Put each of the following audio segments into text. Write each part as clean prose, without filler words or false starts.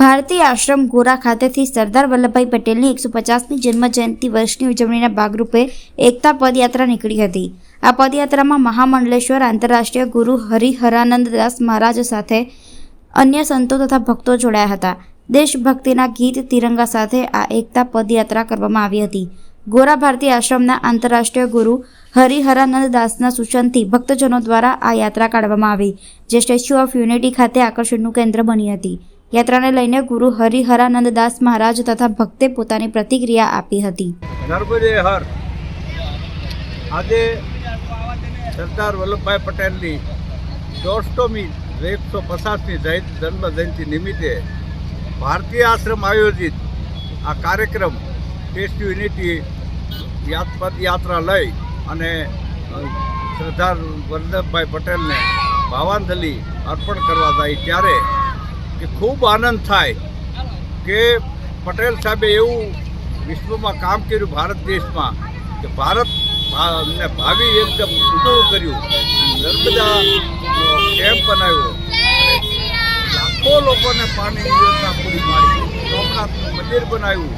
ભારતીય આશ્રમ ગોરા ખાતેથી સરદાર વલ્લભભાઈ પટેલની 150મી જન્મજયંતિ વર્ષની ઉજવણીના ભાગરૂપે એકતા પદયાત્રા નીકળી હતી। આ પદયાત્રામાં મહામંડલેશ્વર આંતરરાષ્ટ્રીય ગુરુ હરિહરાનંદદાસ મહારાજ સાથે અન્ય સંતો તથા ભક્તો જોડાયા હતા। દેશભક્તિના ગીત તિરંગા સાથે આ એકતા પદયાત્રા કરવામાં આવી હતી। ગોરા ભારતીય આશ્રમના આંતરરાષ્ટ્રીય ગુરુ હરિહરાનંદદાસના સૂચનથી ભક્તજનો દ્વારા આ યાત્રા કાઢવામાં આવી, જે સ્ટેચ્યુ ઓફ યુનિટી ખાતે આકર્ષણનું કેન્દ્ર બની હતી। યાત્રાને લઈને ગુરુ હરિહરાનંદદાસ મહારાજ તથા ભક્તે પોતાની પ્રતિક્રિયા આપી હતી। નર્મદે હર આજે સરદાર વલ્લભભાઈ પટેલની 150મી 150મી જન્મ જયંતિ નિમિત્તે ભારતીય આશ્રમ આયોજિત આ કાર્યક્રમ સ્ટેચ્યુ યુનિટી પદયાત્રા લઈ અને સરદાર વલ્લભભાઈ પટેલને ભાવાંજલિ અર્પણ કરવા જાય ત્યારે કે ખૂબ આનંદ થાય કે પટેલ સાહેબે એવું વિશ્વમાં કામ કર્યું ભારત દેશમાં કે ભારતને ભાવિ એકદમ ઉજળું કર્યું, નર્મદા કેમ્પ બનાવ્યો, લાખો લોકોને પાણીની વ્યવસ્થા પૂરી પાડી, સોમનાથનું મંદિર બનાવ્યું,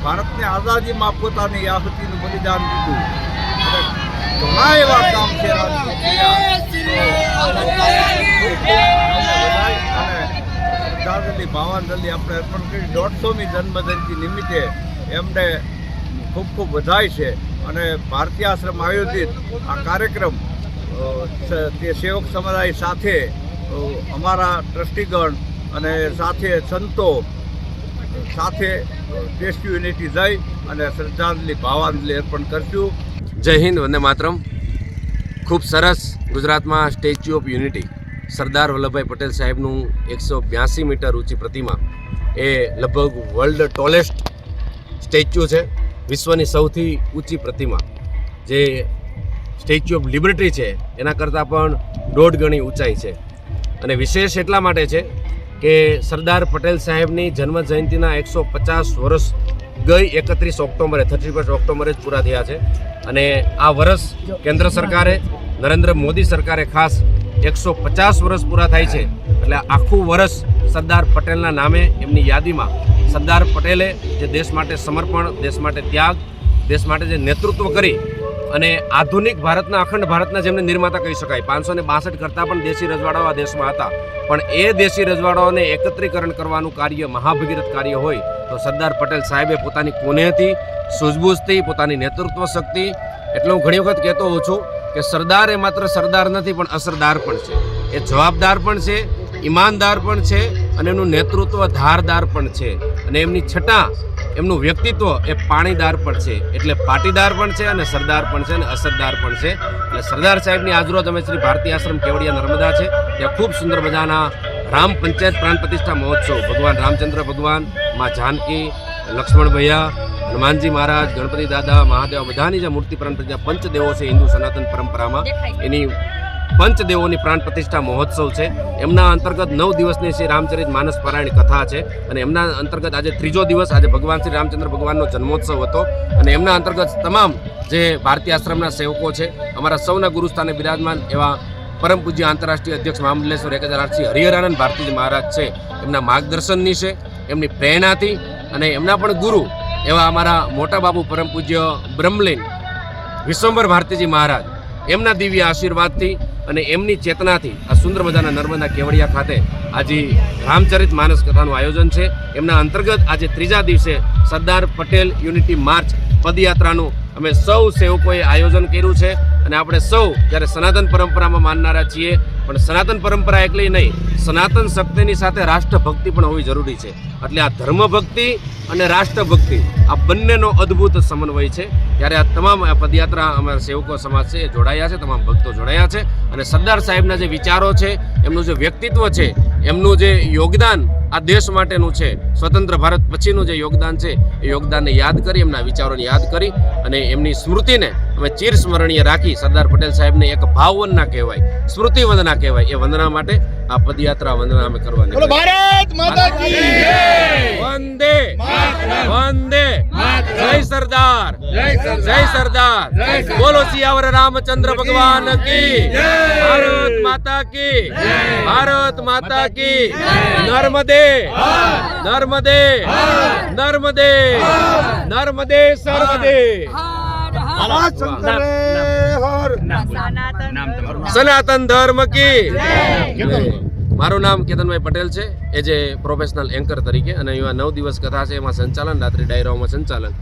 ભારતને આઝાદીમાં પોતાની આહુતિનું બલિદાન દીધું અને ઘણા એવા કામ છે ભાવાંજલિ આપણે અર્પણ કરી 150મી જન્મજયંતિ નિમિત્તે એમને ખૂબ ખૂબ વધાય છે। અને ભારતીય આશ્રમ આયોજિત આ કાર્યક્રમ તે સેવક સમુદાય સાથે અમારા ટ્રસ્ટીગણ અને સાથે સંતો સાથે સ્ટેચ્યુ યુનિટી જઈ અને શ્રદ્ધાંજલિ ભાવાંજલિ અર્પણ કરશું। જય હિન્દ, વંદે માતરમ। ખૂબ સરસ ગુજરાતમાં statue of unity Sardar Vallabhbhai Patel સાહેબનું 182 મીટર ઊંચી પ્રતિમા એ લગભગ વર્લ્ડ ટોલેસ્ટ સ્ટેચ્યુ છે, વિશ્વની સૌથી ઊંચી પ્રતિમા જે સ્ટેચ્યુ ઓફ લિબર્ટી છે એના કરતાં પણ 1.5 ગણી ઊંચાઈ છે। અને વિશેષ એટલા માટે છે કે સરદાર પટેલ સાહેબની જન્મ જયંતિના 150 વર્ષ ગઈ 31 ઓક્ટોબરે 31 ઓક્ટોબરે જ પૂરા થયા છે। અને આ વર્ષ કેન્દ્ર સરકારે, નરેન્દ્ર મોદી સરકારે ખાસ 150 વર્ષ પૂરા થાય છે એટલે આખું વર્ષ સરદાર પટેલના નામે એમની યાદીમાં સરદાર પટેલે જે દેશ માટે સમર્પણ, દેશ માટે ત્યાગ, દેશ માટે જે નેતૃત્વ કરી અને આધુનિક ભારતના, અખંડ ભારતના જેમને નિર્માતા કહી શકાય, 562 કરતાં પણ દેશી રજવાડાઓ આ દેશમાં હતા, પણ એ દેશી રજવાડાઓને એકત્રીકરણ કરવાનું કાર્ય મહાભગીરથ કાર્ય હોય તો સરદાર પટેલ સાહેબે પોતાની કુનેહથી, સૂઝબૂઝથી, પોતાની નેતૃત્વ શક્તિ, એટલે હું ઘણી વખત કહેતો હોઉં છું કે સરદાર એ માત્ર સરદાર નથી પણ અસરદાર પણ છે, એ જવાબદાર પણ છે, ઈમાનદાર પણ છે અને એમનું નેતૃત્વ ધારદાર પણ છે અને એમની છટા એમનું વ્યક્તિત્વ એ પાણીદાર પણ છે, એટલે પાટીદાર પણ છે અને સરદાર પણ છે અને અસરદાર પણ છે। એટલે સરદાર સાહેબની આજરોજ અમે શ્રી ભારતીય આશ્રમ કેવડિયા નર્મદા છે ત્યાં ખૂબ સુંદર મજાના રામ પંચાયત પ્રાણ પ્રતિષ્ઠા મહોત્સવ, ભગવાન રામચંદ્ર ભગવાન, મા જાનકી, લક્ષ્મણ ભૈયા, હનુમાનજી મહારાજ, ગણપતિ દાદા, મહાદેવ બધાની જે મૂર્તિ પ્રાણ પ્રતિષ્ઠા, પંચદેવો છે હિન્દુ સનાતન પરંપરામાં, એની પંચદેવોની પ્રાણ પ્રતિષ્ઠા મહોત્સવ છે। એમના અંતર્ગત 9 દિવસની શ્રી રામચરિત માનસ પારાયણ કથા છે અને એમના અંતર્ગત આજે 3જો દિવસ, આજે ભગવાન શ્રી રામચંદ્ર ભગવાનનો જન્મોત્સવ હતો અને એમના અંતર્ગત તમામ જે ભારતીય આશ્રમના સેવકો છે, અમારા સૌના ગુરુસ્થાને બિરાજમાન એવા પરમ પૂજ્ય આંતરરાષ્ટ્રીય અધ્યક્ષ મહામંડલેશ્વર 1008 હરિહરાનંદ ભારતીજી મહારાજ છે, એમના માર્ગદર્શનની છે, એમની પ્રેરણાથી અને એમના પણ ગુરુ એવા અમારા મોટા બાબુ પરમ પૂજ્ય બ્રહ્મલીન વિશ્વંભર ભારતીજી મહારાજ, એમના દિવ્ય આશીર્વાદથી અને એમની ચેતનાથી આ સુંદર મજાના નર્મદા કેવડિયા ખાતે આજે રામચરિત માનસ કથાનું આયોજન છે। એમના અંતર્ગત આજે 3જા દિવસે સરદાર પટેલ યુનિટી માર્ચ પદયાત્રાનું અમે સૌ સેવકોએ આયોજન કર્યું છે અને આપણે સૌ જ્યારે સનાતન પરંપરામાં માનનારા છીએ પણ સનાતન પરંપરા એકલી નહીં, સનાતન શક્તિની સાથે રાષ્ટ્રભક્તિ પણ હોવી જરૂરી છે। એટલે આ ધર્મભક્તિ અને રાષ્ટ્રભક્તિ આ બંનેનો અદ્ભુત સમન્વય છે। ત્યારે આ તમામ પદયાત્રા અમારા સેવકો સમાજ છે એ જોડાયા છે, તમામ ભક્તો જોડાયા છે અને સરદાર સાહેબના જે વિચારો છે, એમનું જે વ્યક્તિત્વ છે, એમનું જે યોગદાન આ દેશ માટેનું છે, સ્વતંત્ર ભારત પછીનું જે યોગદાન છે એ યોગદાનને યાદ કરી, એમના વિચારોને યાદ કરી અને એમની સ્મૃતિને અમે ચિરસ્મરણીય રાખી સરદાર પટેલ સાહેબને એક ભાવવંદના કહેવાય, સ્મૃતિ વંદના કહેવાય, એ વંદના માટે આ પદયાત્રા વંદના અમે કરવાની. ભારત માતા કી વંદે વંદે જય સરદાર, જય સરદાર, બોલો સિયાવર રામચંદ્ર ભગવાન કી, ભારત માતા કી, ભારત માતા કી, નર્મદે નર્મદે નર્મદે નર્મદે સર્વદે. સનાતન ધર્મ કી. મારું નામ કેતનભાઈ પટેલ છે, એ જે પ્રોફેશનલ એન્કર તરીકે, અને અહીંયા 9 દિવસ કથા છે, એમાં સંચાલન, રાત્રિ ડાયરાઓમાં સંચાલન.